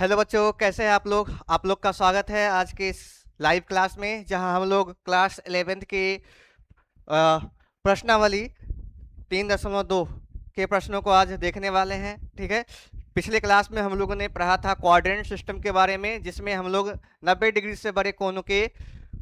Hello बच्चों, कैसे हैं आप लोग का स्वागत है आज के इस लाइव क्लास में, जहां हम लोग क्लास 11th के प्रश्नावली 3.2 के प्रश्नों को आज देखने वाले हैं। ठीक है, पिछले क्लास में हम लोगों ने पढ़ा था कोऑर्डिनेट सिस्टम के बारे में, जिसमें हम लोग 90 डिग्री से बड़े कोनों के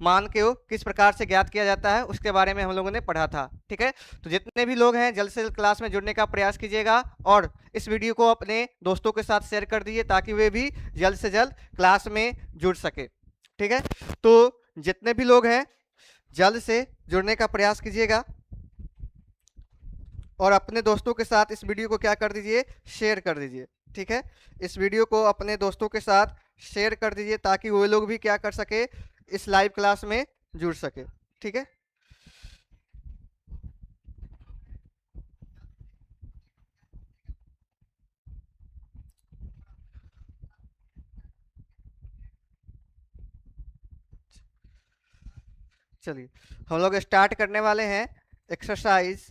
मान को किस प्रकार से ज्ञात किया जाता है उसके बारे में हम लोगों ने पढ़ा था। ठीक है, तो जितने भी लोग हैं जल्द से जल्द क्लास में जुड़ने का प्रयास कीजिएगा और इस वीडियो को अपने दोस्तों के साथ शेयर कर दीजिए ताकि वे भी जल्द से जल्द क्लास में जुड़ सके। ठीक है, तो जितने भी लोग हैं जल्द से जुड़ने का प्रयास कीजिएगा और अपने दोस्तों के साथ इस वीडियो को क्या कर दीजिए, शेयर कर दीजिए। ठीक है, इस वीडियो को अपने दोस्तों के साथ शेयर कर दीजिए ताकि वो लोग भी क्या कर सके, इस लाइव क्लास में जुड़ सके। ठीक है, चलिए हम लोग स्टार्ट करने वाले हैं एक्सरसाइज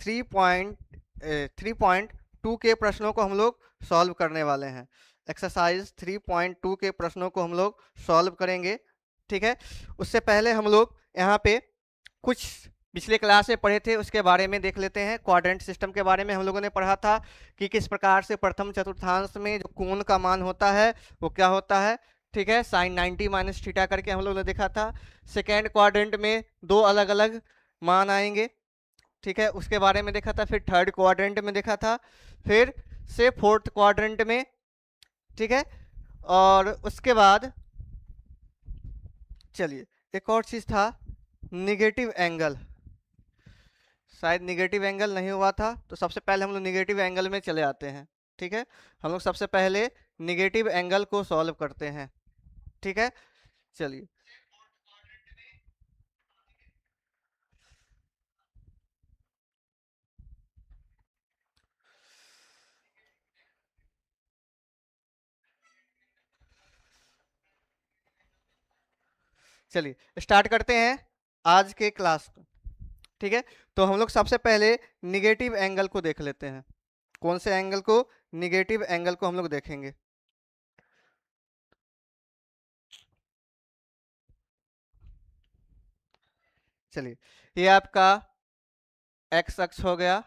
3.2 के प्रश्नों को हम लोग सॉल्व करने वाले हैं। एक्सरसाइज 3.2 के प्रश्नों को हम लोग सॉल्व करेंगे। ठीक है, उससे पहले हम लोग यहाँ पे कुछ पिछले क्लास में पढ़े थे उसके बारे में देख लेते हैं। क्वाड्रेंट सिस्टम के बारे में हम लोगों ने पढ़ा था कि किस प्रकार से प्रथम चतुर्थांश में जो कोण का मान होता है वो क्या होता है। ठीक है, साइन 90 माइनस थीटा करके हम लोगों ने देखा था। सेकेंड क्वाड्रेंट में दो अलग अलग मान आएंगे। ठीक है, उसके बारे में देखा था। फिर थर्ड क्वाड्रेंट में देखा था, फिर से फोर्थ क्वाड्रेंट में। ठीक है, और उसके बाद चलिए एक और चीज था, निगेटिव एंगल। शायद निगेटिव एंगल नहीं हुआ था, तो सबसे पहले हम लोग निगेटिव एंगल में चले आते हैं। ठीक है, हम लोग सबसे पहले निगेटिव एंगल को सॉल्व करते हैं। ठीक है, चलिए चलिए स्टार्ट करते हैं आज के क्लास को। ठीक है, तो हम लोग सबसे पहले निगेटिव एंगल को देख लेते हैं। कौन से एंगल को? निगेटिव एंगल को हम लोग देखेंगे। चलिए, ये आपका एक्स अक्ष हो गया,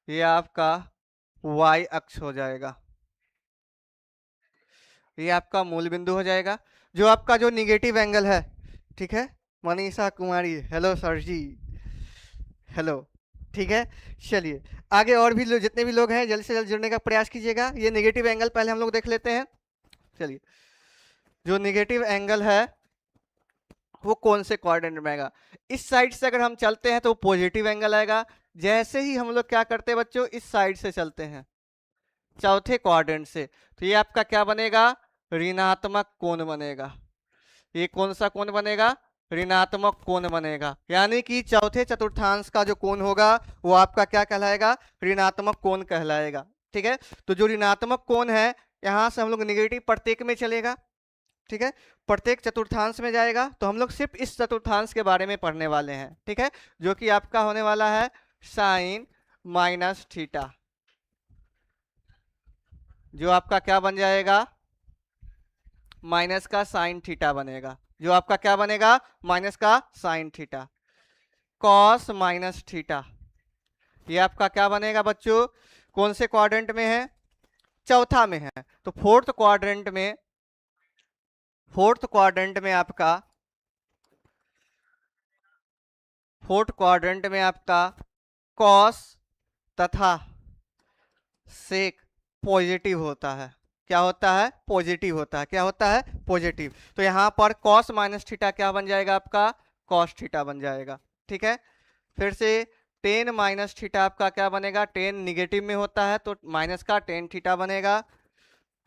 ये आपका वाई अक्ष हो जाएगा, ये आपका मूल बिंदु हो जाएगा। जो आपका जो निगेटिव एंगल है, ठीक है, मनीषा कुमारी, हेलो सर जी, हेलो। ठीक है, चलिए आगे और भी जितने भी लोग हैं जल्द से जल्द जुड़ने का प्रयास कीजिएगा। ये निगेटिव एंगल पहले हम लोग देख लेते हैं। चलिए, जो निगेटिव एंगल है वो कौन से क्वाड्रेंट में आएगा? इस साइड से अगर हम चलते हैं तो पॉजिटिव एंगल आएगा। जैसे ही हम लोग क्या करते हैं बच्चों, इस साइड से चलते हैं चौथे क्वाड्रेंट से, तो ये आपका क्या बनेगा? ऋणात्मक कोण बनेगा। ये कौन सा कोण बनेगा? ऋणात्मक कोण बनेगा। यानी कि चौथे चतुर्थांश का जो कोण होगा वो आपका क्या कहलाएगा? ऋणात्मक कोण कहलाएगा। ठीक है, तो जो ऋणात्मक कोण है यहां से हम लोग निगेटिव प्रत्येक में चलेगा। ठीक है, प्रत्येक चतुर्थांश में जाएगा, तो हम लोग सिर्फ इस चतुर्थांश के बारे में पढ़ने वाले हैं। ठीक है, जो कि आपका होने वाला है साइन माइनस थीटा। जो आपका क्या बन जाएगा? माइनस का साइन थीटा बनेगा। जो आपका क्या बनेगा? माइनस का sine theta. Cos minus theta, ये आपका क्या बनेगा बच्चों? कौन से क्वाड्रेंट में है? चौथा में है। तो फोर्थ क्वाड्रेंट में आपका कॉस तथा सेक पॉजिटिव होता है। क्या होता है? पॉजिटिव होता है। क्या होता है? पॉजिटिव। तो यहां पर कॉस माइनस थीटा क्या बन जाएगा आपका? कॉस थीटा बन जाएगा। ठीक है, फिर से टेन माइनस थीटा आपका क्या बनेगा? टेन निगेटिव में होता है तो माइनस का टेन थीटा बनेगा।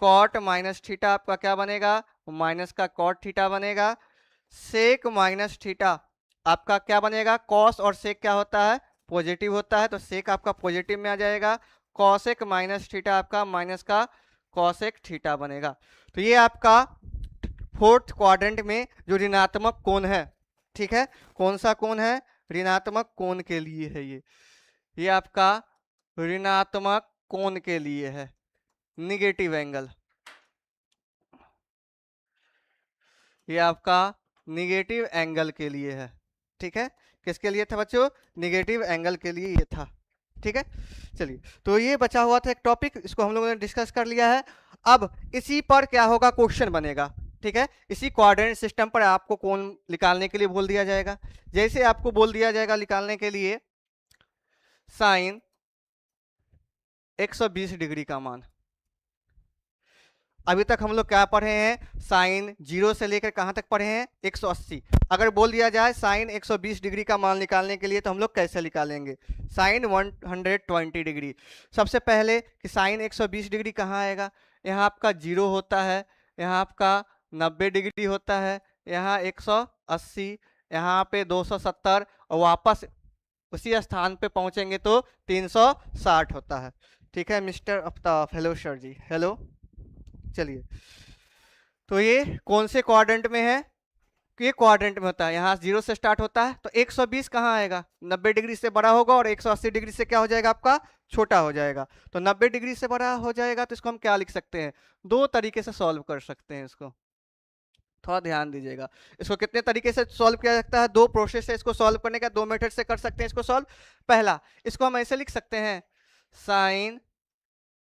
कॉट माइनस थीटा आपका क्या बनेगा? माइनस का कॉट थीटा बनेगा। सेक माइनस थीटा आपका क्या बनेगा? कॉस और सेक क्या होता है? पॉजिटिव होता है, तो सेक आपका पॉजिटिव में आ जाएगा। कॉसेक माइनस थीटा आपका माइनस का कॉसेक थीटा बनेगा। तो ये आपका फोर्थ क्वाड्रेंट में जो ऋणात्मक कोण है। ठीक है, कौन सा कोण है? ऋणात्मक कोण के लिए है ये आपका ऋणात्मक कोण के लिए है, निगेटिव एंगल। ये आपका निगेटिव एंगल के लिए है, ठीक है। किसके लिए था बच्चों? निगेटिव एंगल के लिए ये था, ठीक है। चलिए, तो ये बचा हुआ था एक टॉपिक, इसको हम लोगों ने डिस्कस कर लिया है। अब इसी पर क्या होगा, क्वेश्चन बनेगा, ठीक है। इसी कोऑर्डिनेट सिस्टम पर आपको कौन निकालने के लिए बोल दिया जाएगा। जैसे आपको बोल दिया जाएगा निकालने के लिए साइन 120 डिग्री का मान। अभी तक हम लोग क्या पढ़े हैं, साइन 0 से लेकर कहां तक पढ़े हैं, 180। अगर बोल दिया जाए साइन 120 डिग्री का मान निकालने के लिए तो हम लोग कैसे निकालेंगे, साइन 120 डिग्री। सबसे पहले कि साइन 120 डिग्री कहाँ आएगा, यहाँ आपका 0 होता है, यहाँ आपका 90 डिग्री होता है, यहाँ 180, यहाँ पे 270 और वापस उसी स्थान पे पहुंचेंगे तो 360 होता है, ठीक है। मिस्टर अफ्ताफ, हेलो सर जी, हेलो। चलिए, तो ये कौन से क्वाड्रेंट में है, ये क्वाड्रेंट में होता है, यहाँ 0 से स्टार्ट होता है, तो 120 कहाँ आएगा, 90 डिग्री से बड़ा होगा और 180 डिग्री से क्या हो जाएगा आपका, छोटा हो जाएगा। तो 90 डिग्री से बड़ा हो जाएगा तो इसको हम क्या लिख सकते हैं, दो तरीके से सॉल्व कर सकते हैं इसको, थोड़ा ध्यान दीजिएगा। इसको कितने तरीके से सॉल्व किया जाता है, दो प्रोसेस है इसको सॉल्व करने का, दो मेथड से कर सकते हैं इसको सॉल्व। पहला, इसको हम ऐसे लिख सकते हैं, साइन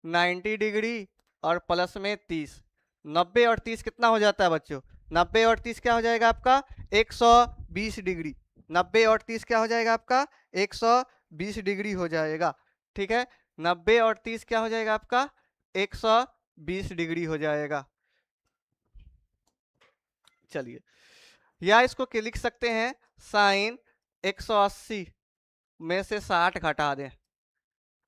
90 डिग्री और प्लस में 30, 90 और 30 कितना हो जाता है बच्चों, 90 और 30 क्या हो जाएगा आपका 120 डिग्री, 90 और 30 क्या हो जाएगा आपका 120 डिग्री हो जाएगा, ठीक है। 90 और 30 क्या हो जाएगा आपका 120 डिग्री हो जाएगा। चलिए, या इसको क्या लिख सकते हैं, साइन 180 में से 60 घटा दें,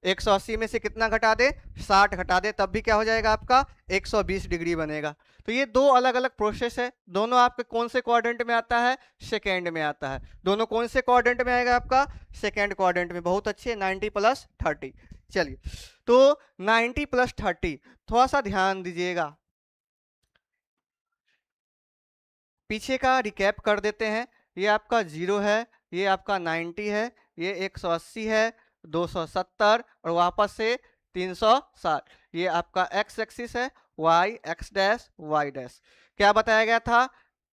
180 में से कितना घटा दे, 60 घटा दे, तब भी क्या हो जाएगा आपका 120 डिग्री बनेगा। तो ये दो अलग अलग प्रोसेस है, दोनों आपके कौन से क्वाड्रेंट में आता है, सेकेंड में आता है। दोनों कौन से क्वाड्रेंट में आएगा आपका, सेकेंड क्वाड्रेंट में। बहुत अच्छे, 90 + 30। चलिए, तो 90 + 30, थोड़ा सा ध्यान दीजिएगा, पीछे का रिकैप कर देते हैं। ये आपका 0 है, ये आपका 90 है, ये 180 है, 270 और वापस से 360। ये आपका एक्स एक्सिस है, Y X dash Y dash. क्या बताया गया था,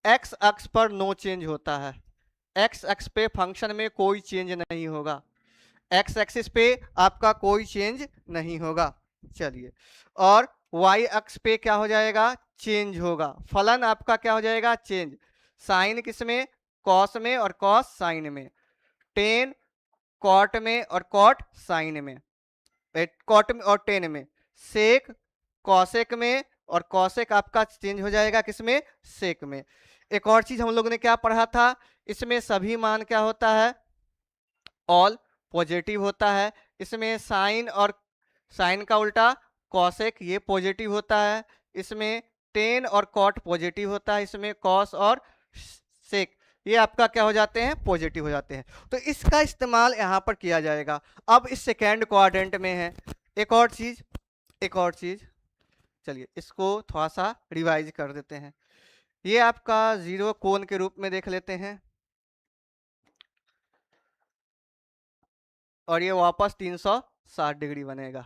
एक्स अक्ष पर नो चेंज होता है, एक्स अक्ष पे फंक्शन में कोई चेंज नहीं होगा, एक्स एक्सिस पे आपका कोई चेंज नहीं होगा। चलिए, और वाई अक्ष पे क्या हो जाएगा, चेंज होगा, फलन आपका क्या हो जाएगा, चेंज। साइन किसमें, कॉस में, और कॉस साइन में, टेन कॉट में और कॉट साइन में, कॉट में और टेन में, सेक कॉसेक में और कॉसेक आपका चेंज हो जाएगा किसमें, सेक में। एक और चीज हम लोगों ने क्या पढ़ा था, इसमें सभी मान क्या होता है, ऑल पॉजिटिव होता है। इसमें साइन और साइन का उल्टा कॉसेक ये पॉजिटिव होता है। इसमें टेन और कॉट पॉजिटिव होता है। इसमें कॉस और सेक ये आपका क्या हो जाते हैं, पॉजिटिव हो जाते हैं। तो इसका इस्तेमाल यहाँ पर किया जाएगा। अब इस सेकेंड क्वाड्रेंट में है एक और चीज, चलिए इसको थोड़ा सा रिवाइज कर देते हैं। ये आपका 0 कोण के रूप में देख लेते हैं और ये वापस 360 डिग्री बनेगा।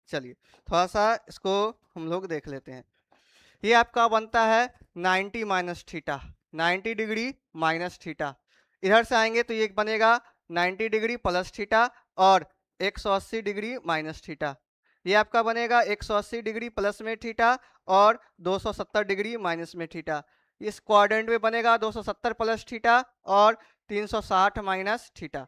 चलिए थोड़ा सा इसको हम लोग देख लेते हैं। ये आपका बनता है 90 minus theta, 90 degree minus theta. इधर से आएंगे तो ये बनेगा 90 डिग्री प्लस थीटा और 180 डिग्री माइनस थीटा। ये आपका बनेगा 180 डिग्री प्लस में थीटा और 270 डिग्री माइनस में थीटा। इस क्वाड्रेंट में बनेगा 270 प्लस थीटा और 360 माइनस थीटा।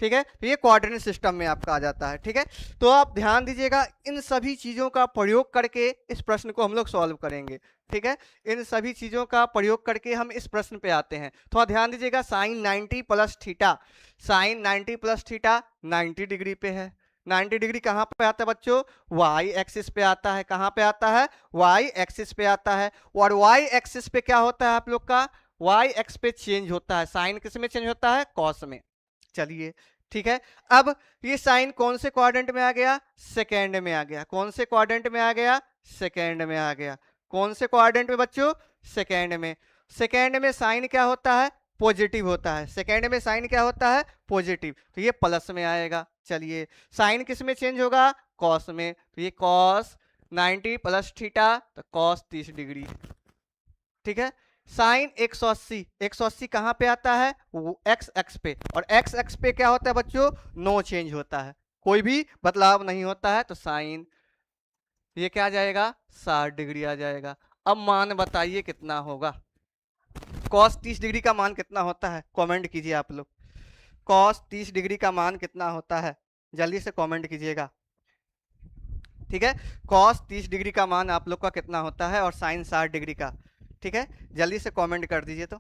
ठीक है, तो ये कोऑर्डिनेट सिस्टम में आपका आ जाता है। ठीक है, तो आप ध्यान दीजिएगा, इन सभी चीजों का प्रयोग करके इस प्रश्न को हम लोग सॉल्व करेंगे। ठीक है, इन सभी चीजों का प्रयोग करके हम इस प्रश्न पे आते हैं। थोड़ा ध्यान दीजिएगा, sine 90 plus theta, sine 90 plus theta 90 degree पे है। 90 डिग्री कहाँ पे आता है बच्चों, वाई एक्सिस पे आता है। कहाँ पे आता है, वाई एक्सिस पे आता है। और वाई एक्सिस पे क्या होता है आप लोग का, वाई एक्स पे चेंज होता है। साइन किस में चेंज होता है, कॉस में। चलिए ठीक है, अब ये साइन कौन से क्वाड्रेंट में आ गया, सेकेंड में आ गया। कौन से क्वाड्रेंट में आ गया, सेकेंड में आ गया। कौन से क्वाड्रेंट में बच्चों, सेकेंड में। सेकेंड में साइन क्या होता है, पॉजिटिव होता है। सेकेंड में साइन क्या होता है, पॉजिटिव, तो ये प्लस में आएगा। चलिए, साइन किस में चेंज होगा, कॉस में, तो ये कॉस 90 प्लस थीटा तो कॉस 30 डिग्री। ठीक है, साइन 180, 180 कहाँ पे आता है? वो एक्स एक्स पे, और एक्स एक्स पे क्या होता है बच्चों? नो चेंज होता है, कोई भी बदलाव नहीं होता है, तो साइन ये क्या आ जाएगा? 60 डिग्री आ जाएगा। अब मान बताइए कितना होगा? कॉस 30 डिग्री का मान कितना होता है? कमेंट कीजिए आप लोग। कॉस 30 डिग्री का मान कितना होता है? जल्दी से कमेंट कीजिएगा। ठीक है, कॉस 30 डिग्री का मान आप लोग का कितना होता है, और साइन 60 डिग्री का? ठीक है, जल्दी से कमेंट कर दीजिए तो,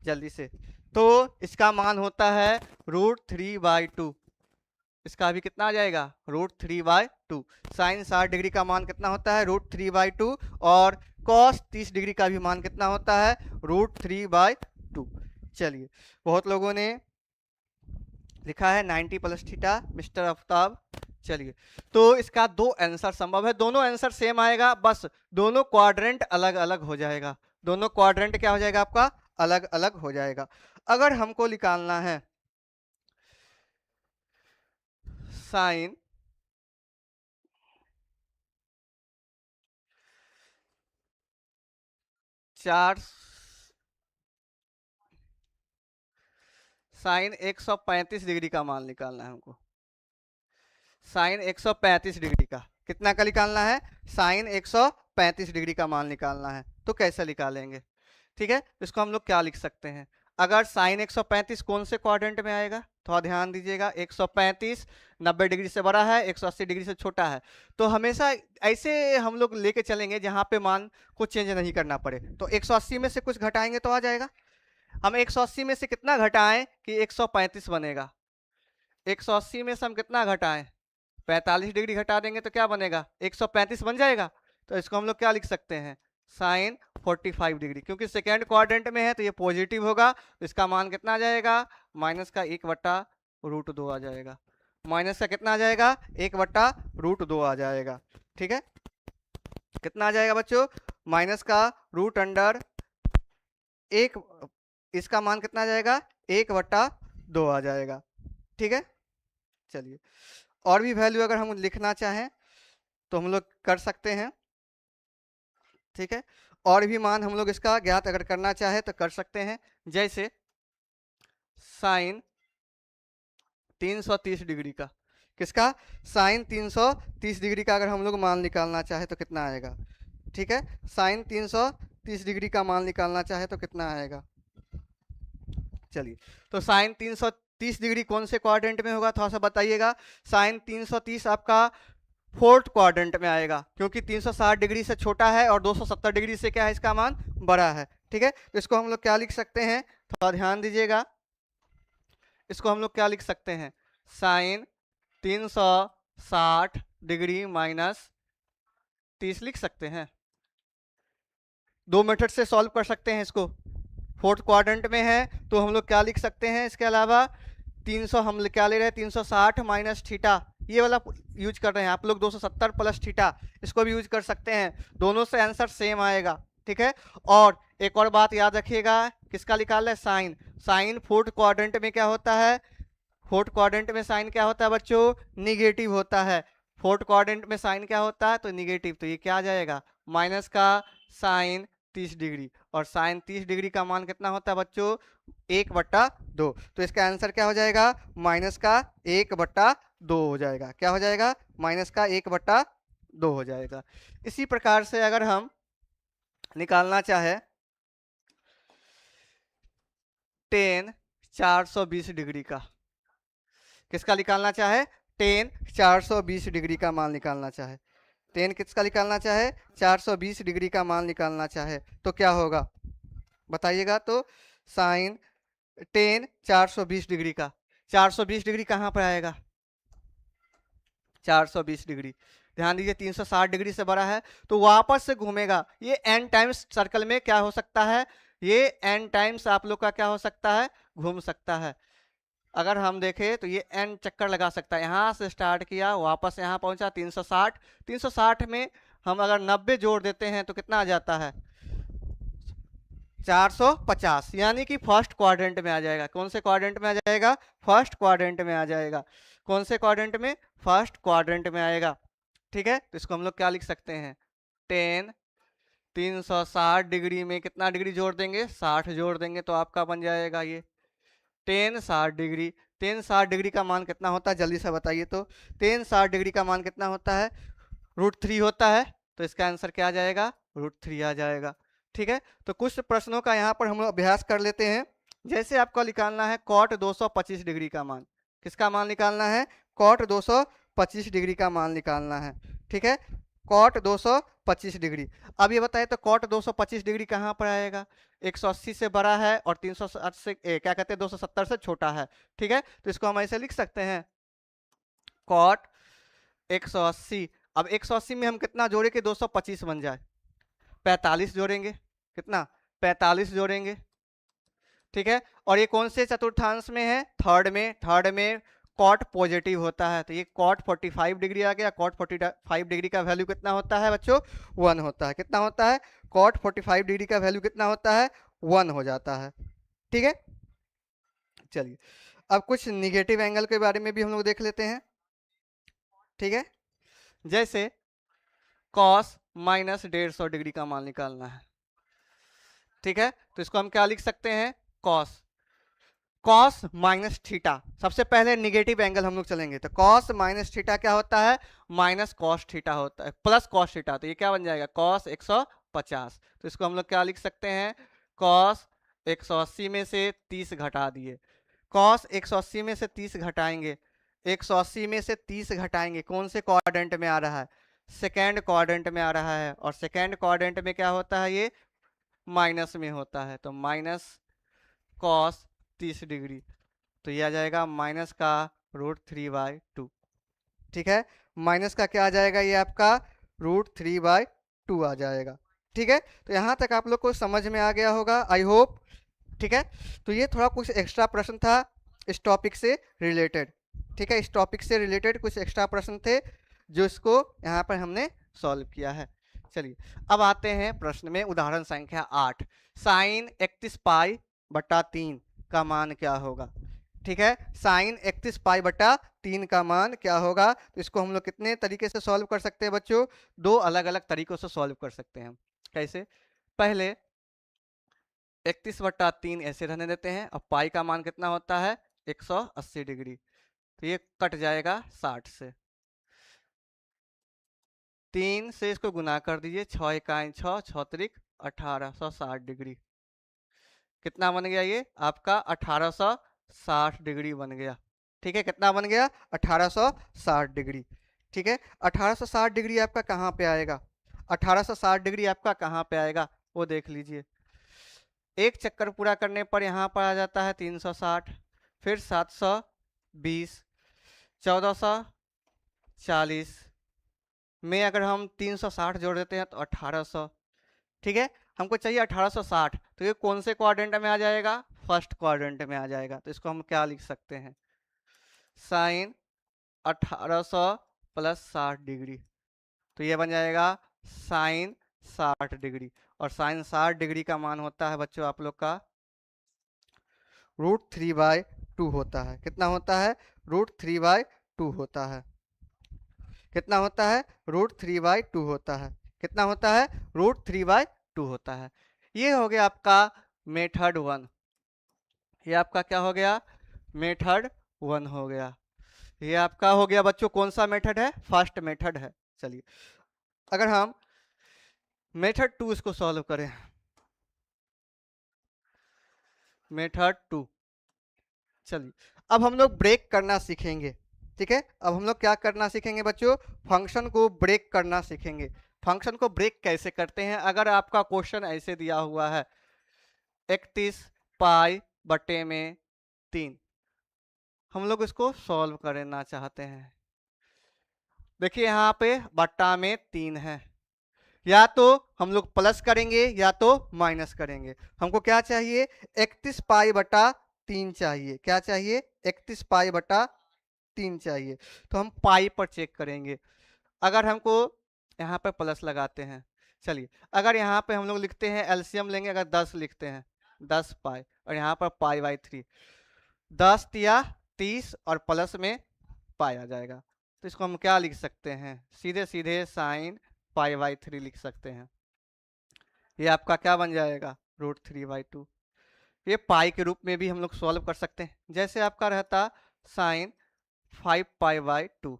जल्दी से। तो इसका मान होता है √3/2। इसका भी कितना आ जाएगा? √3/2। साइन 60 डिग्री का मान कितना होता है? √3/2। और कॉस 30 डिग्री का भी मान कितना होता है? √3/2। चलिए, बहुत लोगों ने लिखा है 90 प्लस थीटा मिस्टर आफ्ताब। चलिए, तो इसका दो आंसर संभव है, दोनों आंसर सेम आएगा, बस दोनों क्वाड्रेंट अलग अलग हो जाएगा। दोनों क्वाड्रेंट क्या हो जाएगा आपका? अलग अलग हो जाएगा। अगर हमको निकालना है साइन 4 साइन 135 डिग्री का मान निकालना है हमको। साइन 135 डिग्री का कितना का निकालना है? साइन 135 डिग्री का मान निकालना है, तो कैसे निकालेंगे? ठीक है, इसको हम लोग क्या लिख सकते हैं? अगर साइन 135 कौन से क्वाड्रेंट में आएगा? थोड़ा ध्यान दीजिएगा। 135 90 डिग्री से बड़ा है, 180 डिग्री से छोटा है, तो हमेशा ऐसे हम लोग लेके चलेंगे जहां पे मान को चेंज नहीं करना पड़े। तो 180 में से कुछ घटाएंगे तो आ जाएगा। हम 180 में से कितना घटाएं कि 135 बनेगा? 180 में से हम कितना घटाएं? 45 डिग्री घटा देंगे तो क्या बनेगा? 135 बन जाएगा। तो इसको हम लोग क्या लिख सकते हैं? साइन 45 डिग्री, क्योंकि सेकेंड क्वाड्रेंट में है तो ये पॉजिटिव होगा, तो इसका मान कितना आ जाएगा? माइनस का 1/√2 आ जाएगा। माइनस का कितना आ जाएगा? 1/√2 आ जाएगा। ठीक है, कितना आ जाएगा बच्चों? माइनस का रूट अंडर एक, इसका मान कितना आ जाएगा? 1/2 आ जाएगा। ठीक है, चलिए, और भी वैल्यू अगर हम लिखना चाहें तो हम लोग कर सकते हैं। ठीक है, और भी मान हम लोग इसका ज्ञात अगर करना चाहे तो कर सकते हैं। जैसे साइन 330 डिग्री का, किसका? साइन 330 डिग्री का अगर हम लोग मान निकालना चाहे तो कितना आएगा? ठीक है, साइन 330 डिग्री का मान निकालना चाहे तो कितना आएगा? चलिए, तो साइन 330 डिग्री कौन से क्वाड्रेंट में होगा, थोड़ा सा बताइएगा। साइन 330 आपका फोर्थ क्वाड्रेंट में आएगा, क्योंकि 360 डिग्री से छोटा है और 270 डिग्री से क्या है? इसका मान बड़ा है। ठीक है, तो इसको हम लोग क्या लिख सकते हैं? थोड़ा ध्यान दीजिएगा। इसको हम लोग क्या लिख सकते हैं? साइन 360 डिग्री माइनस 30 लिख सकते हैं। दो मेथड से सॉल्व कर सकते हैं इसको। फोर्थ क्वाड्रेंट में है तो हम लोग क्या लिख सकते हैं? इसके अलावा 300 हम क्या ले रहे हैं? 360 माइनस थीटा, ये वाला यूज कर रहे हैं आप लोग। 270 प्लस थीटा, इसको भी यूज कर सकते हैं, दोनों से आंसर सेम आएगा। ठीक है, और एक और बात याद रखिएगा, किसका निकाल रहे हैं? साइन। साइन फोर्थ क्वाड्रेंट में क्या होता है? फोर्थ क्वाड्रेंट में साइन क्या होता है बच्चों? निगेटिव होता है। फोर्थ क्वाड्रेंट में साइन क्या होता है? तो निगेटिव, तो ये क्या आ जाएगा? माइनस का साइन 30 डिग्री, और साइन 30 डिग्री का मान कितना होता है बच्चों? 1/2। तो इसका आंसर क्या हो जाएगा? माइनस का 1/2 हो जाएगा। क्या हो जाएगा? माइनस का 1/2 हो जाएगा। इसी प्रकार से अगर हम निकालना चाहे टेन 420 डिग्री का, किसका निकालना चाहे? टेन 420 डिग्री का मान निकालना चाहे, टेन किसका निकालना चाहे? 420 डिग्री का मान निकालना चाहे तो क्या होगा बताइएगा। तो साइन टेन 420 डिग्री का, 420 डिग्री कहाँ पर आएगा? 420 डिग्री, ध्यान दीजिए 360 डिग्री से बड़ा है तो वापस से घूमेगा। ये एन टाइम्स सर्कल में क्या हो सकता है? ये एन टाइम्स आप लोग का क्या हो सकता है? घूम सकता है। अगर हम देखें तो ये एन चक्कर लगा सकता है। यहाँ से स्टार्ट किया, वापस यहाँ पहुंचा 360, 360 में हम अगर 90 जोड़ देते हैं तो कितना आ जाता है? 450, यानी कि फर्स्ट क्वाड्रेंट में आ जाएगा। कौन से क्वाड्रेंट में आ जाएगा? फर्स्ट क्वाड्रेंट में आ जाएगा। कौन से क्वाड्रेंट में? फर्स्ट क्वाड्रेंट में आएगा। ठीक है, तो इसको हम लोग क्या लिख सकते हैं? टेन 360 डिग्री में कितना डिग्री जोड़ देंगे, 60 जोड़ देंगे, तो आपका बन जाएगा ये टेन 60 डिग्री। टेन 60 डिग्री का मान कितना होता है, जल्दी से बताइए तो। टेन 60 डिग्री का मान कितना होता है, √3 होता है। तो इसका आंसर क्या आ जाएगा, √3 आ जाएगा। ठीक है, तो कुछ प्रश्नों का यहाँ पर हम लोग अभ्यास कर लेते हैं। जैसे आपको निकालना है कॉट 225 डिग्री का मान। किसका मान निकालना है, कॉट 225 डिग्री का मान निकालना है। ठीक है, कॉट 225 डिग्री। अब ये बताए तो कॉट 225 डिग्री कहाँ पर आएगा, 180 से बड़ा है और 360 से क्या कहते हैं 270 से छोटा है। ठीक है, तो इसको हम ऐसे लिख सकते हैं, कॉट 180। अब 180 में हम कितना जोड़े कि 225 बन जाए, 45 जोड़ेंगे, कितना 45 जोड़ेंगे। ठीक है, और ये कौन से चतुर्थांश में है, थर्ड में। थर्ड में कॉट पॉजिटिव होता है, तो ये कॉट 45 डिग्री आ गया। कॉट 45 डिग्री का वैल्यू कितना होता है बच्चों, 1 होता है। कितना होता है, कॉट 45 डिग्री का वैल्यू कितना होता है, 1 हो जाता है। ठीक है, चलिए अब कुछ निगेटिव एंगल के बारे में भी हम लोग देख लेते हैं। ठीक है, जैसे कॉस -150 डिग्री का मान निकालना है। ठीक है, तो इसको हम क्या लिख सकते हैं, कॉस कॉस माइनस थीटा। सबसे पहले निगेटिव एंगल हम लोग चलेंगे, तो कॉस माइनस थीटा क्या होता है, माइनस कॉस थीटा होता है, प्लस कॉस थीटा। तो ये क्या बन जाएगा, कॉस 150। तो इसको हम लोग क्या लिख सकते हैं, कॉस 180 में से 30 घटा दिए। कॉस 180 में से 30 घटाएंगे, 180 में से 30 घटाएंगे, कौन से क्वाड्रेंट में आ रहा है, सेकेंड क्वाड्रेंट में आ रहा है। और सेकेंड क्वाड्रेंट में क्या होता है, ये माइनस में होता है। तो माइनस कॉस 30 डिग्री, तो ये आ जाएगा माइनस का √3/2। ठीक है, माइनस का क्या आ जाएगा, ये आपका √3/2 आ जाएगा। ठीक है, तो यहाँ तक आप लोग को समझ में आ गया होगा, आई होप। ठीक है, तो ये थोड़ा कुछ एक्स्ट्रा प्रश्न था इस टॉपिक से रिलेटेड। ठीक है, इस टॉपिक से रिलेटेड कुछ एक्स्ट्रा प्रश्न थे जो इसको यहाँ पर हमने सॉल्व किया है। चलिए अब आते हैं प्रश्न में, उदाहरण संख्या 8। साइन 31π/3 का मान क्या होगा। ठीक है, साइन 31π/3 का मान क्या होगा। तो इसको हम लोग कितने तरीके से सॉल्व कर सकते हैं बच्चों, दो अलग अलग तरीकों से सॉल्व कर सकते हैं। कैसे, पहले 31/3 ऐसे रहने देते हैं। अब पाई का मान कितना होता है, 180 डिग्री, तो ये कट जाएगा 60 से। 3 से इसको गुना कर दीजिए, 6 इकाई 6, 6 त्रिक 1860 डिग्री। कितना बन गया, ये आपका 1860 डिग्री बन गया। ठीक है, कितना बन गया, 1860 डिग्री। ठीक है, 1860 डिग्री आपका कहाँ पे आएगा, 1860 डिग्री आपका कहाँ पे आएगा वो देख लीजिए। एक चक्कर पूरा करने पर यहाँ पर आ जाता है 360, फिर 720, 1440 में अगर हम 360 जोड़ देते हैं तो 1800। ठीक है, हमको चाहिए 1860, तो ये कौन से क्वाड्रेंट में आ जाएगा, फर्स्ट क्वाड्रेंट में आ जाएगा। तो इसको हम क्या लिख सकते हैं, साइन 1800 प्लस 60 डिग्री, तो ये बन जाएगा साइन 60 डिग्री। और साइन 60 डिग्री का मान होता है बच्चों आप लोग का √3/2 होता है। कितना होता है, √3/2 होता है। कितना होता है, √3/2 होता है। कितना होता है, √3/2 होता है। ये हो गया आपका मेथड 1। ये आपका क्या हो गया, मेथड 1 हो गया। ये आपका हो गया बच्चों कौन सा मेथड है, फर्स्ट मेथड है। चलिए अगर हम मेथड 2 इसको सॉल्व करें, मेथड 2। चलिए अब हम लोग ब्रेक करना सीखेंगे। ठीक है, अब हम लोग क्या करना सीखेंगे बच्चों, फंक्शन को ब्रेक करना सीखेंगे। फंक्शन को ब्रेक कैसे करते हैं, अगर आपका क्वेश्चन ऐसे दिया हुआ है 31π/3, हम लोग इसको सॉल्व करना चाहते हैं। देखिए यहाँ पे बट्टा में 3 है, या तो हम लोग प्लस करेंगे या तो माइनस करेंगे। हमको क्या चाहिए, 31π/3 चाहिए। क्या चाहिए, 31π/3 चाहिए। तो हम पाई पर चेक करेंगे, अगर हमको यहाँ पे प्लस लगाते हैं। चलिए अगर यहाँ पे हम लोग लिखते हैं, एलसीएम लेंगे, अगर 10 लिखते हैं 10 पाई, और यहाँ पर π/3, 10 या 30 और प्लस में पाई आ जाएगा। तो इसको हम क्या लिख सकते हैं, सीधे सीधे साइन पाई/3 लिख सकते हैं। ये आपका क्या बन जाएगा, √3/2। ये पाई के रूप में भी हम लोग सॉल्व कर सकते हैं। जैसे आपका रहता साइन 5 पाई/2,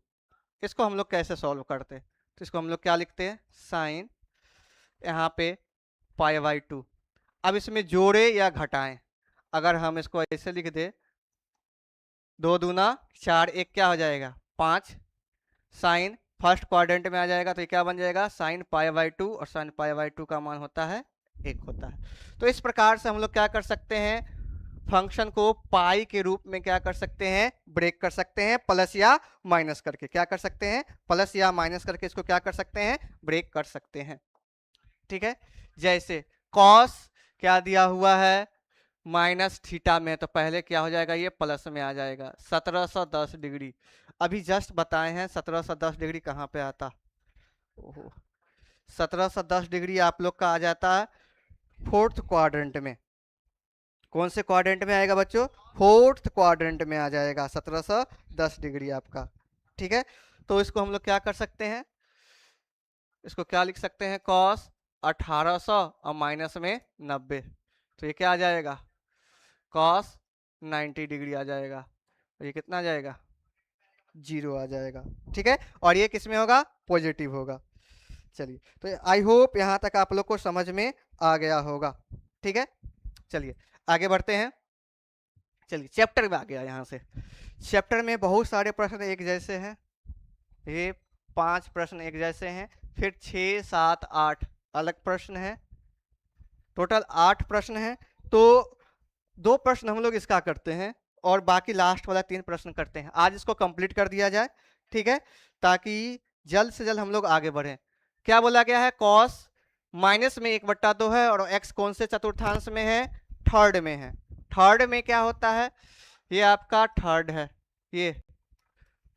इसको हम लोग कैसे सॉल्व करते हैं, तो इसको हम लोग क्या लिखते हैं, साइन यहाँ पे पाई/2। अब इसमें जोड़े या घटाएं, अगर हम इसको ऐसे लिख दे, 2 दूना 4, एक क्या हो जाएगा 5, साइन फर्स्ट क्वाड्रेंट में आ जाएगा तो ये क्या बन जाएगा, साइन पाई/2, और साइन पाई/2 का मान होता है 1 होता है। तो इस प्रकार से हम लोग क्या कर सकते हैं, फंक्शन को पाई के रूप में क्या कर सकते हैं, ब्रेक कर सकते हैं, प्लस या माइनस करके क्या कर सकते हैं, प्लस या माइनस करके इसको क्या कर सकते हैं, ब्रेक कर सकते हैं। ठीक है, जैसे कॉस क्या दिया हुआ है, माइनस थीटा में, तो पहले क्या हो जाएगा, ये प्लस में आ जाएगा 1710 डिग्री। अभी जस्ट बताए हैं 1710 डिग्री कहाँ पे आता, ओहो 1710 डिग्री आप लोग का आ जाता है फोर्थ क्वाड्रेंट में। कौन से क्वाड्रेंट में आएगा बच्चों, फोर्थ क्वाड्रेंट में आ जाएगा 1710 डिग्री आपका। ठीक है, तो इसको हम लोग क्या कर सकते हैं, इसको क्या लिख सकते हैं, कॉस 1800 और माइनस में 90, तो ये क्या आ जाएगा, कॉस 90 डिग्री आ जाएगा। तो ये कितना आ जाएगा, 0 आ जाएगा। ठीक है, और ये किस में होगा, पॉजिटिव होगा। चलिए, तो आई होप यहाँ तक आप लोग को समझ में आ गया होगा। ठीक है, चलिए आगे बढ़ते हैं। चलिए चैप्टर में आ गया, यहाँ से चैप्टर में बहुत सारे प्रश्न एक जैसे हैं, ये 5 प्रश्न एक जैसे हैं, फिर 6, 7, 8 अलग प्रश्न है, टोटल 8 प्रश्न हैं। तो 2 प्रश्न हम लोग इसका करते हैं और बाकी लास्ट वाला 3 प्रश्न करते हैं। आज इसको कंप्लीट कर दिया जाए, ठीक है, ताकि जल्द से जल्द हम लोग आगे बढ़ें। क्या बोला गया है, कॉस माइनस में 1/2 है और एक्स कौन से चतुर्थांश में है, थर्ड में है। थर्ड में क्या होता है, ये आपका थर्ड है, ये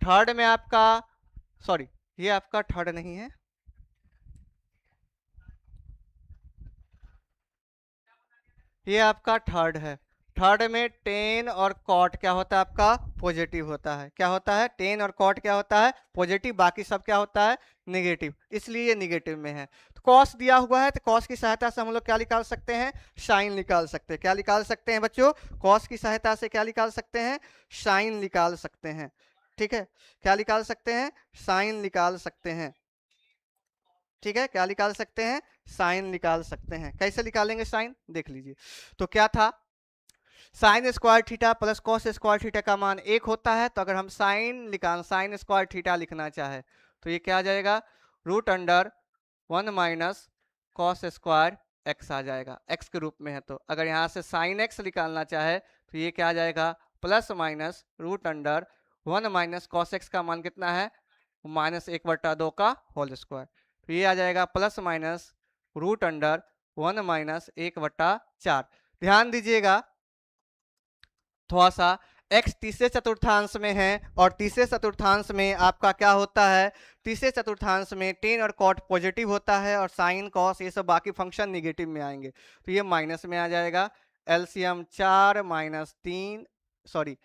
थर्ड में आपका, सॉरी ये आपका थर्ड नहीं है, ये आपका थर्ड है। थर्ड में टेन और कॉट क्या होता है आपका, पॉजिटिव होता है। क्या होता है, टेन और कॉट क्या होता है, पॉजिटिव, बाकी सब क्या होता है, निगेटिव, इसलिए ये निगेटिव में है। तो कॉस दिया हुआ है, तो कॉस की सहायता से हम लोग क्या निकाल सकते हैं, साइन निकाल सकते हैं। क्या निकाल सकते हैं बच्चों, कॉस की सहायता से क्या निकाल सकते हैं, साइन निकाल सकते हैं। ठीक है, क्या निकाल सकते हैं, साइन निकाल सकते हैं। ठीक है, क्या निकाल सकते हैं, साइन निकाल सकते हैं। कैसे निकालेंगे साइन, देख लीजिए। तो क्या था, sine square theta plus cos square theta का मान 1 होता है। तो अगर हम साइन स्क्वायर थीटा लिखना चाहे तो ये क्या आ जाएगा, √1 माइनस कॉस स्क्वायर एक्स आ जाएगा, एक्स के रूप में है। तो अगर यहाँ से साइन एक्स निकालना चाहे तो ये क्या आ जाएगा, plus minus √1 minus cos x का मान कितना है, -1/2 का होल स्क्वायर। तो ये आ जाएगा प्लस माइनस √1 माइनस 1/4। ध्यान दीजिएगा थोड़ा सा, x तीसरे चतुर्थांश में है और तीसरे चतुर्थांश में आपका क्या होता है, तीसरे चतुर्थांश में टेन और कॉट पॉजिटिव होता है और साइन कॉस ये सब बाकी फंक्शन निगेटिव में आएंगे, तो ये माइनस में आ जाएगा। एलसीएम 4 माइनस 3, सॉरी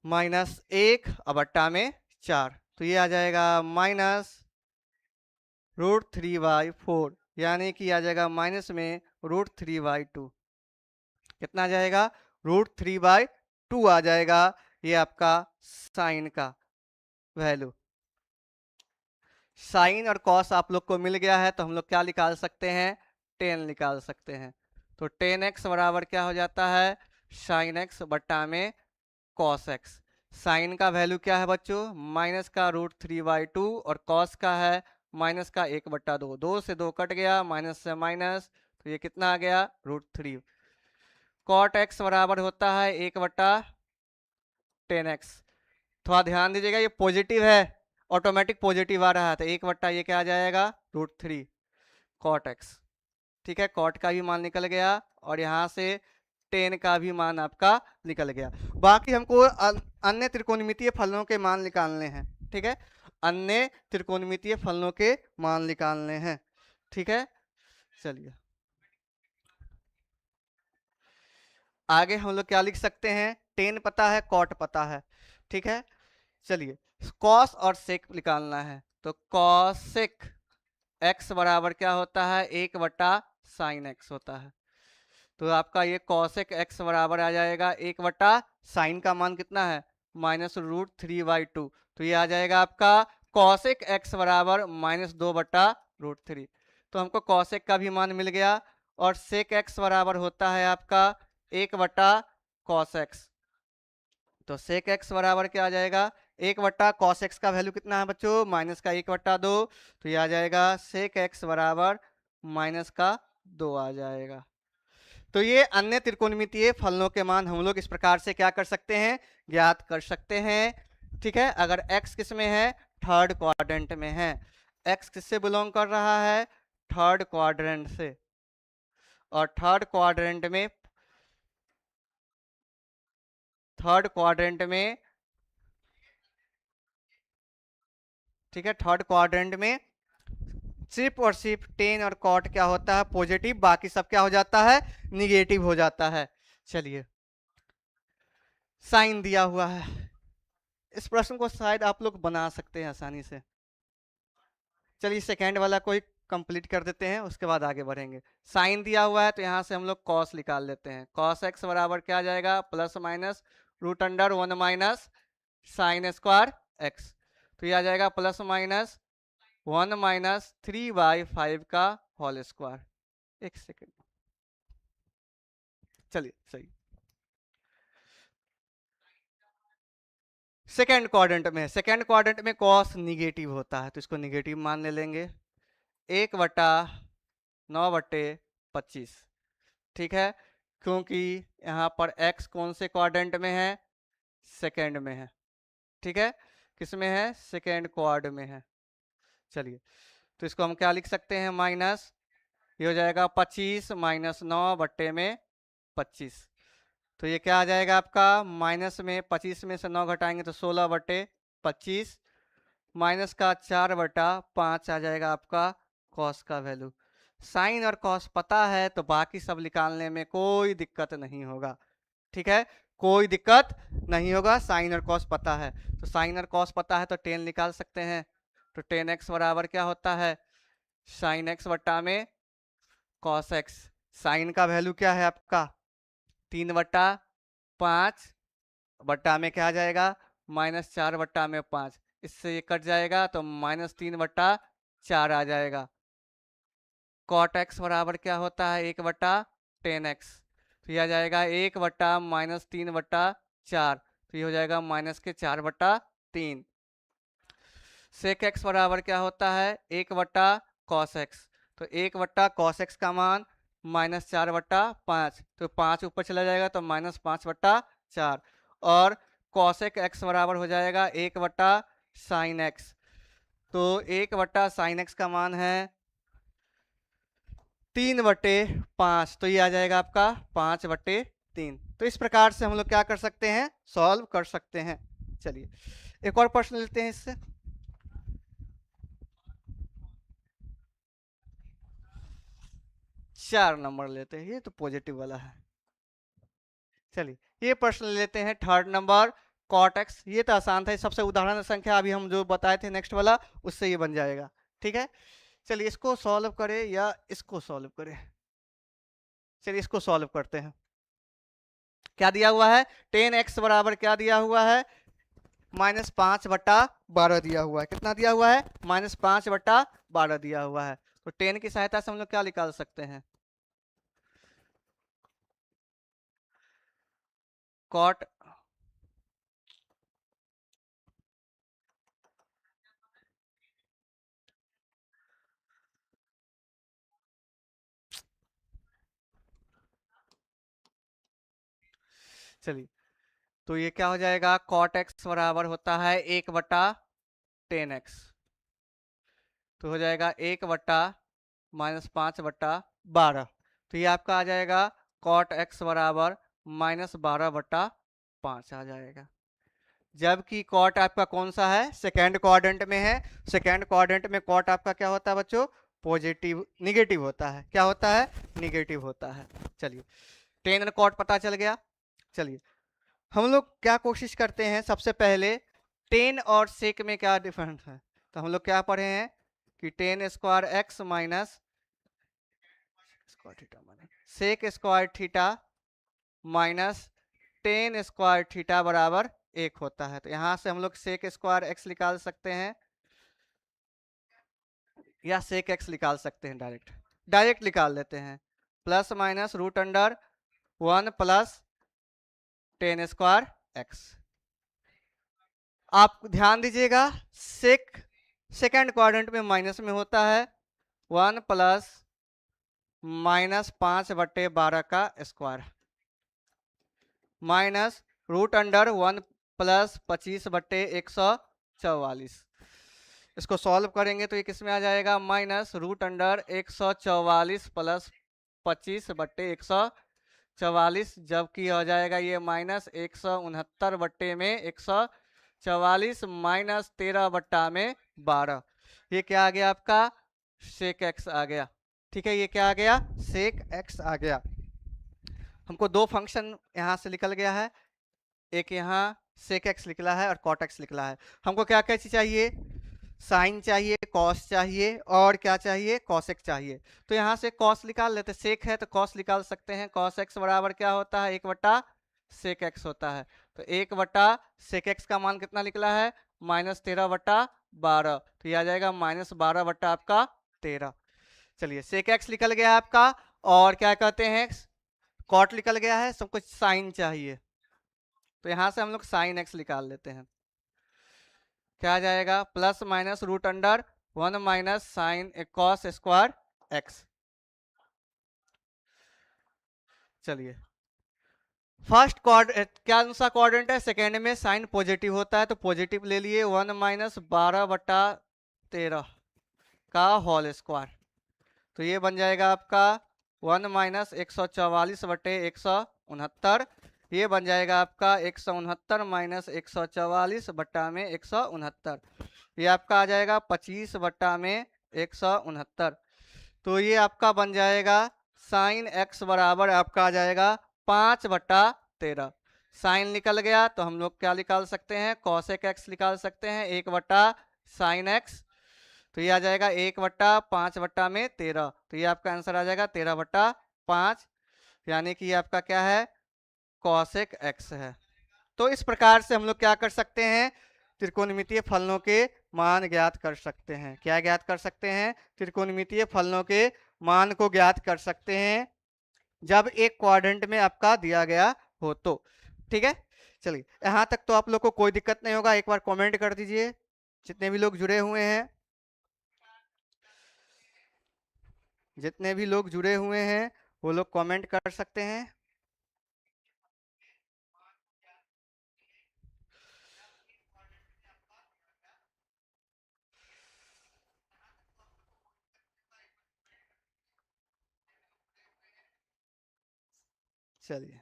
-1/4, तो ये आ जाएगा -√3/4, यानी कि आ जाएगा माइनस में √3/2। कितना आ जाएगा, √3/2 आ जाएगा। ये आपका साइन का वैल्यू, साइन और कॉस आप लोग को मिल गया है, तो हम लोग क्या निकाल सकते हैं, टेन निकाल सकते हैं। तो टेन एक्स बराबर क्या हो जाता है, साइन एक्स बट्टा में कॉस एक्स। साइन का वैल्यू क्या है बच्चों, माइनस का √3/2 और कॉस का है माइनस का 1/2। 2 से 2 कट गया, माइनस से माइनस, तो ये कितना आ गया, √3। कॉट एक्स बराबर होता है 1/10x। थोड़ा ध्यान दीजिएगा, ये पॉजिटिव है, ऑटोमेटिक पॉजिटिव आ रहा है, तो 1/, ये क्या आ जाएगा, √3 कॉट एक्स। ठीक है, कॉट का भी मान निकल गया और यहाँ से टेन का भी मान आपका निकल गया। बाकी हमको अन्य त्रिकोणमितीय फलनों के मान निकालने हैं। ठीक है, अन्य त्रिकोणमितीय फलनों के मान निकालने हैं। ठीक है, चलिए आगे हम लोग क्या लिख सकते हैं, टेन पता है, कॉट पता है। ठीक है, चलिए कॉस और सेक निकालना है। तो कॉसेक एक्स बराबर क्या होता है, 1/sin x होता है। तो आपका ये कॉसेक एक्स बराबर आ जाएगा 1/sin का मान कितना है, -√3/2। तो ये आ जाएगा आपका कॉसेक एक्स बराबर -2/√3। तो हमको कॉसेक का भी मान मिल गया, और सेक एक्स बराबर होता है आपका 1/cos x। तो सेक एक्स बराबर क्या आ जाएगा, 1/cos x का वैल्यू कितना है बच्चों, -1/2। तो ये आ जाएगा सेक एक्स बराबर -2 आ जाएगा। तो ये अन्य त्रिकोणमितीय फलनों के मान हम लोग इस प्रकार से क्या कर सकते हैं, ज्ञात कर सकते हैं। ठीक है, अगर x किस में है, थर्ड क्वाड्रेंट में है। x किससे बिलोंग कर रहा है, थर्ड क्वाड्रेंट से। और थर्ड क्वाड्रेंट में ठीक है, थर्ड क्वाड्रेंट में सिर्फ टेन और कॉट क्या होता है, पॉजिटिव, बाकी सब क्या हो जाता है, निगेटिव हो जाता है। चलिए, साइन दिया हुआ है, इस प्रश्न को शायद आप लोग बना सकते हैं आसानी से। चलिए सेकेंड वाला कोई कंप्लीट कर देते हैं, उसके बाद आगे बढ़ेंगे। साइन दिया हुआ है तो यहाँ से हम लोग कॉस निकाल लेते हैं। कॉस एक्स बराबर क्या आ जाएगा, +-√1 माइनस साइन स्क्वायर एक्स। तो ये आ जाएगा +-1 माइनस 3/5 का होल स्क्वायर। एक सेकेंड, चलिए सही। सेकेंड क्वाड्रेंट में कॉस निगेटिव होता है, तो इसको निगेटिव मान ले लेंगे। 1/9/25। ठीक है, क्योंकि यहाँ पर x कौन से क्वाड्रेंट में है, सेकेंड में है। ठीक है, किस में है, सेकेंड क्वाड में है। चलिए, तो इसको हम क्या लिख सकते हैं, माइनस, ये हो जाएगा 25 - 9/25। तो ये क्या आ जाएगा आपका, माइनस में 25 में से 9 घटाएंगे तो 16/25, माइनस का 4/5 आ जाएगा आपका कॉस का वैल्यू। साइन और कॉस पता है तो बाकी सब निकालने में कोई दिक्कत नहीं होगा। ठीक है, कोई दिक्कत नहीं होगा, साइन और कॉस पता है। तो साइन और कॉस पता है तो टेन निकाल सकते हैं। तो 10x बराबर क्या होता है, साइन एक्स बट्टा में कॉस एक्स। साइन का वैल्यू क्या है आपका, 3/5, बट्टा में क्या आ जाएगा, -4/5। इससे ये कट जाएगा तो -3/4 आ जाएगा। कॉट एक्स बराबर क्या होता है, 1/10x। तो ये आ जाएगा 1/-3/4। तो ये हो जाएगा -4/3। सेक एक्स बराबर क्या होता है, 1/cos x। तो 1/cos x का मान -4/5। तो 5 ऊपर चला जाएगा तो -5/4। और कॉसेक एक्स बराबर हो जाएगा 1/sin x। तो 1/sin x का मान है 3/5। तो ये आ जाएगा आपका 5/3। तो इस प्रकार से हम लोग क्या कर सकते हैं, सॉल्व कर सकते हैं। चलिए एक और प्रश्न लेते हैं इससे। चार नंबर लेते हैं, ये तो पॉजिटिव वाला है। चलिए ये प्रश्न लेते हैं थर्ड नंबर, कॉट एक्स। ये तो आसान था, सबसे उदाहरण संख्या अभी हम जो बताए थे नेक्स्ट वाला, उससे ये बन जाएगा। ठीक है, चलिए इसको सॉल्व करें या इसको सॉल्व करें। चलिए इसको सॉल्व करते हैं। क्या दिया हुआ है, 10x बराबर क्या दिया हुआ है, -5/12 दिया हुआ है। कितना दिया हुआ है, -5/12 दिया हुआ है। तो 10 की सहायता से हम लोग क्या निकाल सकते हैं, कॉट चलिए तो ये क्या हो जाएगा, कॉट एक्स बराबर होता है 1/10x। तो हो जाएगा 1/-5/12। तो ये आपका आ जाएगा कॉट एक्स बराबर -12/5 आ जाएगा। जबकि कॉट आपका कौन सा है, सेकेंड क्वाड्रेंट में है। सेकेंड क्वाड्रेंट में कॉट आपका क्या होता है बच्चों, पॉजिटिव, निगेटिव होता है। क्या होता है, निगेटिव होता है। चलिए टेन और कॉट पता चल गया। चलिए हम लोग क्या कोशिश करते हैं, सबसे पहले टेन और सेक में क्या डिफरेंस है, तो हम लोग क्या पढ़े हैं कि tan square X minus sec square theta minus tan square theta बराबर 1 होता है। तो यहां से हम लोग सेक स्क्वायर एक्स निकाल सकते हैं या सेक एक्स निकाल सकते हैं, डायरेक्ट निकाल लेते हैं। Plus minus root under 1 plus tan square X. आप ध्यान दीजिएगा सेक सेकेंड क्वाड्रेंट में माइनस में होता है 1 प्लस -5/12 का square minus root under 1 plus 25/144। इसको सॉल्व करेंगे तो ये किस में आ जाएगा, माइनस रूट अंडर 144 प्लस 25/144, जबकि हो जाएगा ये माइनस 169/144 माइनस 13/12। ये क्या आ गया आपका, सेक एक्स आ गया। ठीक है, ये क्या आ गया, सेक एक्स आ गया। हमको दो फंक्शन यहाँ से निकल गया है, एक यहाँ सेक एक्स निकला है और कॉट एक्स निकला है। हमको क्या क्या चीज चाहिए, साइन चाहिए, कॉस चाहिए और क्या चाहिए, कॉसेक चाहिए। तो यहाँ से कॉस निकाल लेते, सेक है तो कॉस निकाल सकते हैं। कॉस एक्स बराबर क्या होता है, 1/सेक एक्स होता है। तो 1/सेक एक्स का मान कितना निकला है, -13/12। तो ये आ जाएगा -12/13। चलिए सेक एक्स निकल गया आपका, और क्या कहते हैं कॉट निकल गया है, सब कुछ साइन चाहिए। तो यहां से हम लोग साइन एक्स निकाल लेते हैं। क्या आ जाएगा, plus minus root under 1 minus sine cos square X. चलिए फर्स्ट क्या सा क्वाड्रेंट है, सेकेंड में साइन पॉजिटिव होता है तो पॉजिटिव ले लिए, 1 माइनस 12/13 का होल स्क्वायर। तो ये बन जाएगा आपका 1 माइनस 144/169। ये बन जाएगा आपका 169 माइनस 144/169। ये आपका आ जाएगा 25/169। तो ये आपका बन जाएगा साइन एक्स बराबर आपका आ जाएगा 5/13। साइन निकल गया तो हम लोग क्या निकाल सकते हैं, कॉसेक एक्स निकाल सकते हैं, 1/साइन एक्स। तो ये आ जाएगा 1/5/13। तो ये आपका आंसर आ जाएगा 13/5, यानी कि ये आपका क्या है, कॉसेक एक्स है। तो इस प्रकार से हम लोग क्या कर सकते हैं, त्रिकोणमितीय फलनों के मान ज्ञात कर सकते हैं। क्या ज्ञात कर सकते हैं, त्रिकोणमितीय फलनों के मान को ज्ञात कर सकते हैं जब एक क्वाड्रेंट में आपका दिया गया हो तो। ठीक है, चलिए यहां तक तो आप लोग को कोई दिक्कत नहीं होगा। एक बार कमेंट कर दीजिए जितने भी लोग जुड़े हुए हैं, जितने भी लोग जुड़े हुए हैं वो लोग कमेंट कर सकते हैं। चलिए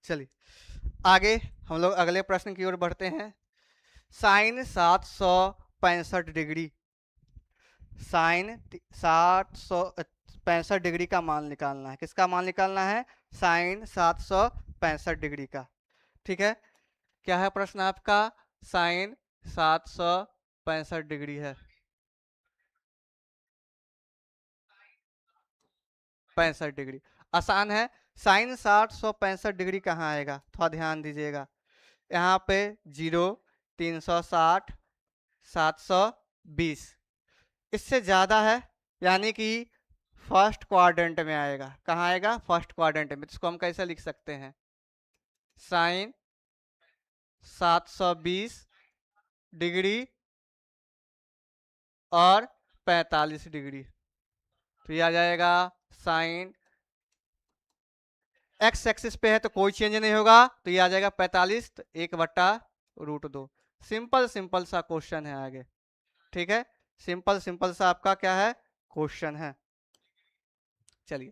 चलिए आगे हम लोग अगले प्रश्न की ओर बढ़ते हैं। साइन 765 डिग्री, साइन 765 डिग्री का मान निकालना है। किसका मान निकालना है, साइन 765 डिग्री का। ठीक है, क्या है प्रश्न आपका, साइन 765 डिग्री है, 65 डिग्री आसान है। साइन 765 डिग्री कहाँ आएगा, थोड़ा ध्यान दीजिएगा। यहाँ पे 0, 360, 720, इससे ज्यादा है, यानी कि फर्स्ट क्वाड्रेंट में आएगा। कहाँ आएगा, फर्स्ट क्वाड्रेंट में। इसको हम कैसे लिख सकते हैं, साइन 720 डिग्री और 45 डिग्री। तो ये आ जाएगा साइन, एक्स एक्सिस पे है तो कोई चेंज नहीं होगा, तो ये आ जाएगा 45, तो 1/√2। सिंपल सिंपल सा क्वेश्चन है आगे। ठीक है, सिंपल सिंपल सा आपका क्या है, क्वेश्चन है। चलिए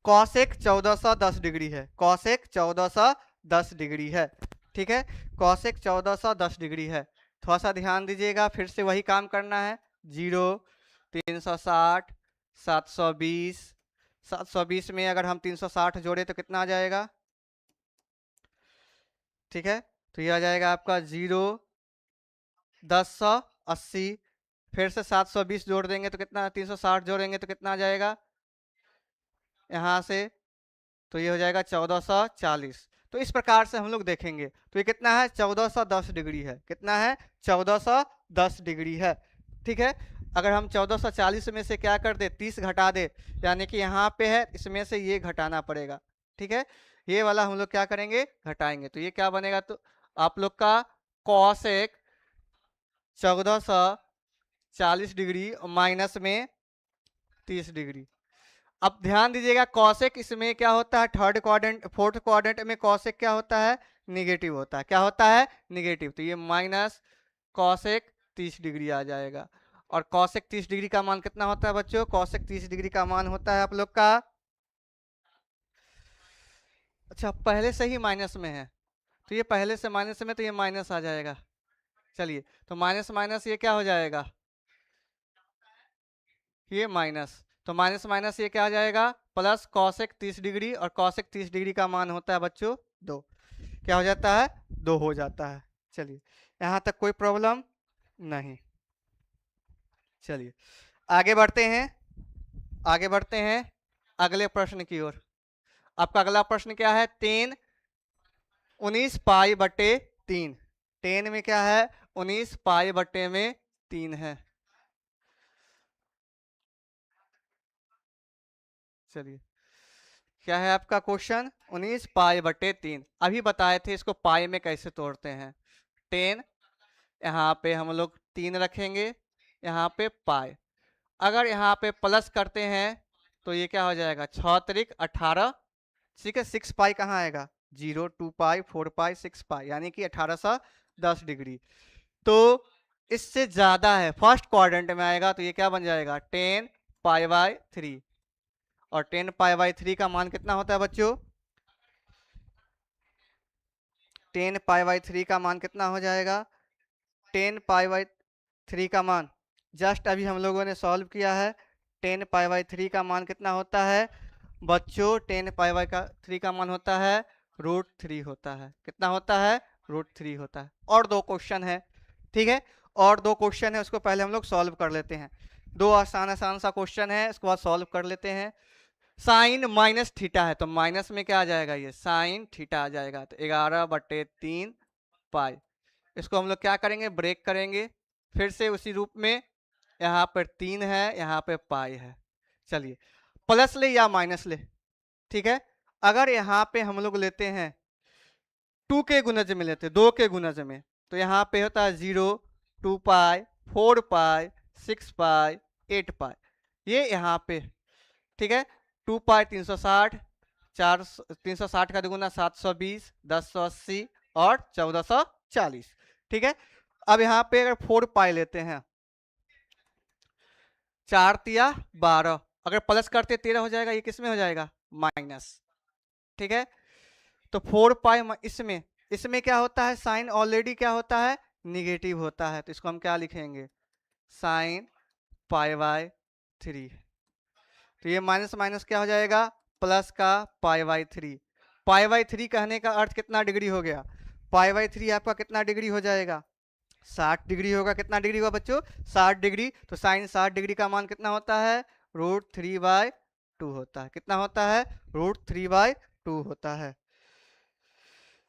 कॉसेक 1410 डिग्री है, कॉसेक 1410 डिग्री है। ठीक है, कॉसेक 1410 डिग्री है। थोड़ा सा ध्यान दीजिएगा, फिर से वही काम करना है। 0, 360, 720, 720 में अगर हम 360 जोड़े तो कितना आ जाएगा? ठीक है, तो ये आ जाएगा आपका 0 1080, फिर से 720 जोड़ देंगे तो कितना, 360 जोड़ेंगे तो कितना आ जाएगा यहाँ से, तो ये हो जाएगा 1440। तो इस प्रकार से हम लोग देखेंगे। तो ये कितना है? 1410 डिग्री है। कितना है? 1410 डिग्री है। ठीक है, अगर हम 1440 में से क्या कर दे, 30 घटा दे, यानी कि यहाँ पे है, इसमें से ये घटाना पड़ेगा। ठीक है, ये वाला हम लोग क्या करेंगे, घटाएंगे। तो ये क्या बनेगा, तो आप लोग का कॉसेक 1440 डिग्री माइनस में 30 डिग्री। अब ध्यान दीजिएगा, कॉसेक इसमें क्या होता है, थर्ड क्वाड्रेंट फोर्थ क्वाड्रेंट में कॉसेक क्या होता है, निगेटिव होता है। क्या होता है? निगेटिव। तो ये माइनस कॉसेक 30 डिग्री आ जाएगा। और कॉसेक 30 डिग्री का मान कितना होता है बच्चों? कॉसेक 30 डिग्री का मान होता है आप लोग का, अच्छा पहले से ही माइनस में है, तो ये पहले से माइनस में, तो ये माइनस आ जाएगा। चलिए, तो माइनस माइनस ये क्या हो जाएगा, ये माइनस, तो माइनस माइनस ये क्या आ जाएगा, प्लस कॉसेक 30 डिग्री, और कॉसेक 30 डिग्री का मान होता है बच्चों 2। क्या हो जाता है? 2 हो जाता है। चलिए, यहाँ तक कोई प्रॉब्लम नहीं। चलिए आगे बढ़ते हैं, आगे बढ़ते हैं अगले प्रश्न की ओर। आपका अगला प्रश्न क्या है? 19 पाई बटे 3। 10 में क्या है? 19 पाई बटे में 3 है। चलिए, क्या है आपका क्वेश्चन? 19 पाई बटे 3। अभी बताए थे इसको पाई में कैसे तोड़ते हैं। 10, यहाँ पे हम लोग 3 रखेंगे, यहाँ पे पाई। अगर यहाँ पे प्लस करते हैं तो ये क्या हो जाएगा, 6 त्रिक 18। ठीक है, 6 पाई कहाँ आएगा, 0 2 पाई 4 पाई 6 पाई, यानी कि 1810 डिग्री। तो इससे ज्यादा है, फर्स्ट क्वाड्रेंट में आएगा, तो ये क्या बन जाएगा, 10 पाई बाय 3। और 10 पाई बाय 3 का मान कितना होता है बच्चों? 10 पाई बाय 3 का मान कितना हो जाएगा? 10 पाई बाय 3 का मान जस्ट अभी हम लोगों ने सॉल्व किया है। 10 पाई बाय 3 का मान कितना होता है बच्चों? 10 पाई बाय 3 का मान होता है √3 होता है। कितना होता है? √3 होता है। और 2 क्वेश्चन है, ठीक है, और 2 क्वेश्चन है, उसको पहले हम लोग सॉल्व कर लेते हैं। 2 आसान आसान सा क्वेश्चन है, उसके बाद सॉल्व कर लेते हैं। साइन माइनस थीटा है, तो माइनस में क्या आ जाएगा, ये साइन थीटा आ जाएगा। तो 11/3 पाई। इसको हम लोग क्या करेंगे, ब्रेक करेंगे, फिर से उसी रूप में। यहाँ पर 3 है, यहाँ पे पाई है। चलिए, प्लस ले या माइनस ले, ठीक है। अगर यहाँ पे हम लोग लेते हैं 2 के गुणज में, लेते 2 के गुणज में, तो यहाँ पे होता है 0 2 पाई 4 पाई 6 पाई 8 पाई, ये यहाँ पे, ठीक है। 2 पाई 360, 4 360 का दुगुना 720, 1080 और 1440, ठीक है। अब यहाँ पे अगर 4 पाई लेते हैं, 4 तिया 12, अगर प्लस करते 13 हो जाएगा, ये किस में हो जाएगा, माइनस, ठीक है। तो 4 पाई इसमें, इसमें क्या होता है, साइन ऑलरेडी क्या होता है, निगेटिव होता है, तो इसको हम क्या लिखेंगे, साइन पाई बाय 3। तो ये माइनस माइनस क्या हो जाएगा, प्लस का पाई बाय 3। पाई बाय 3 कहने का अर्थ कितना डिग्री हो गया, पाई बाय 3 आपका कितना डिग्री हो जाएगा, 60 डिग्री होगा। कितना डिग्री होगा बच्चों, 60 डिग्री। तो साइन 60 डिग्री का मान कितना होता है, √3/2 होता है। कितना होता है, √3/2 होता है।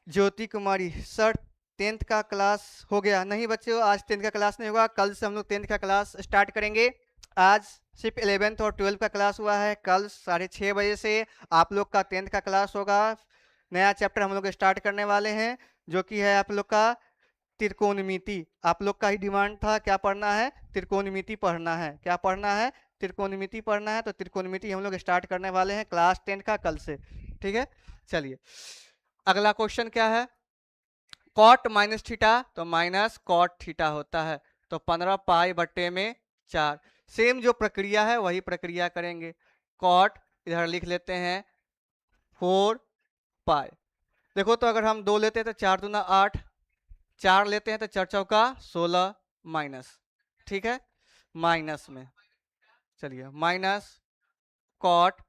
ज्योति कुमारी सर, 10th का क्लास हो गया? नहीं बच्चों, आज 10th का क्लास नहीं होगा, कल से हम लोग 10th का क्लास स्टार्ट करेंगे। आज सिर्फ 11th और 12th का क्लास हुआ है। कल 6:30 बजे से आप लोग का 10th का क्लास होगा। नया चैप्टर हम लोग स्टार्ट करने वाले हैं, जो कि है आप लोग का त्रिकोणमिति। आप लोग का ही डिमांड था, क्या पढ़ना है, त्रिकोणमिति पढ़ना है। क्या पढ़ना है, त्रिकोणमिति पढ़ना है। तो त्रिकोणमिति हम लोग स्टार्ट करने वाले हैं क्लास 10 का कल से, ठीक है। चलिए, अगला क्वेश्चन क्या है, कॉट माइनस थीटा, तो माइनस कॉट थीटा होता है। तो 15 पाई बट्टे में 4। सेम जो प्रक्रिया है वही प्रक्रिया करेंगे। कॉट इधर लिख लेते हैं 4 पाई। देखो, तो अगर हम 2 लेते हैं तो 4 दूना 8, 4 लेते हैं तो 4 चौका 16, माइनस, ठीक है, माइनस में। चलिए, माइनस कॉट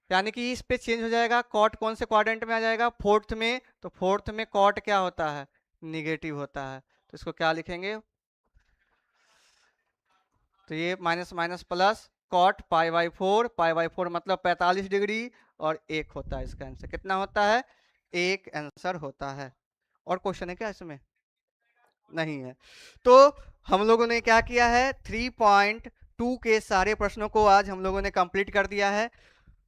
यानी कि इस पे चेंज हो जाएगा, कॉट कौन से क्वाड्रेंट में आ जाएगा, फोर्थ में, तो फोर्थ में कॉट क्या होता है, निगेटिव होता है, तो इसको क्या लिखेंगे, तो ये minus minus plus cot pi by four मतलब 45 डिग्री, और एक होता है इसका आंसर, कितना होता है, एक आंसर होता है। और क्वेश्चन है क्या इसमें, नहीं है। तो हम लोगों ने क्या किया है, 3.2 के सारे प्रश्नों को आज हम लोगों ने कंप्लीट कर दिया है।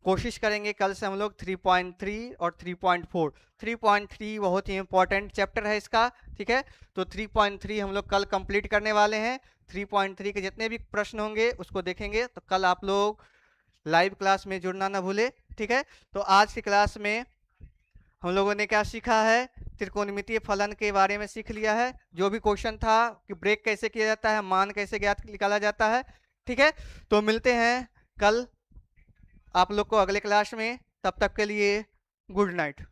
कोशिश करेंगे कल से हम लोग 3.3 और 3.4, 3.3 बहुत ही इंपॉर्टेंट चैप्टर है इसका, ठीक है, तो 3.3 हम लोग कल कंप्लीट करने वाले हैं। 3.3 के जितने भी प्रश्न होंगे उसको देखेंगे, तो कल आप लोग लाइव क्लास में जुड़ना ना भूले, ठीक है। तो आज की क्लास में हम लोगों ने क्या सीखा है, त्रिकोणमितीय फलन के बारे में सीख लिया है, जो भी क्वेश्चन था कि ब्रेक कैसे किया जाता है, मान कैसे ज्ञात निकाला जाता है, ठीक है। तो मिलते हैं कल आप लोग को अगले क्लास में, तब तक के लिए गुड नाइट।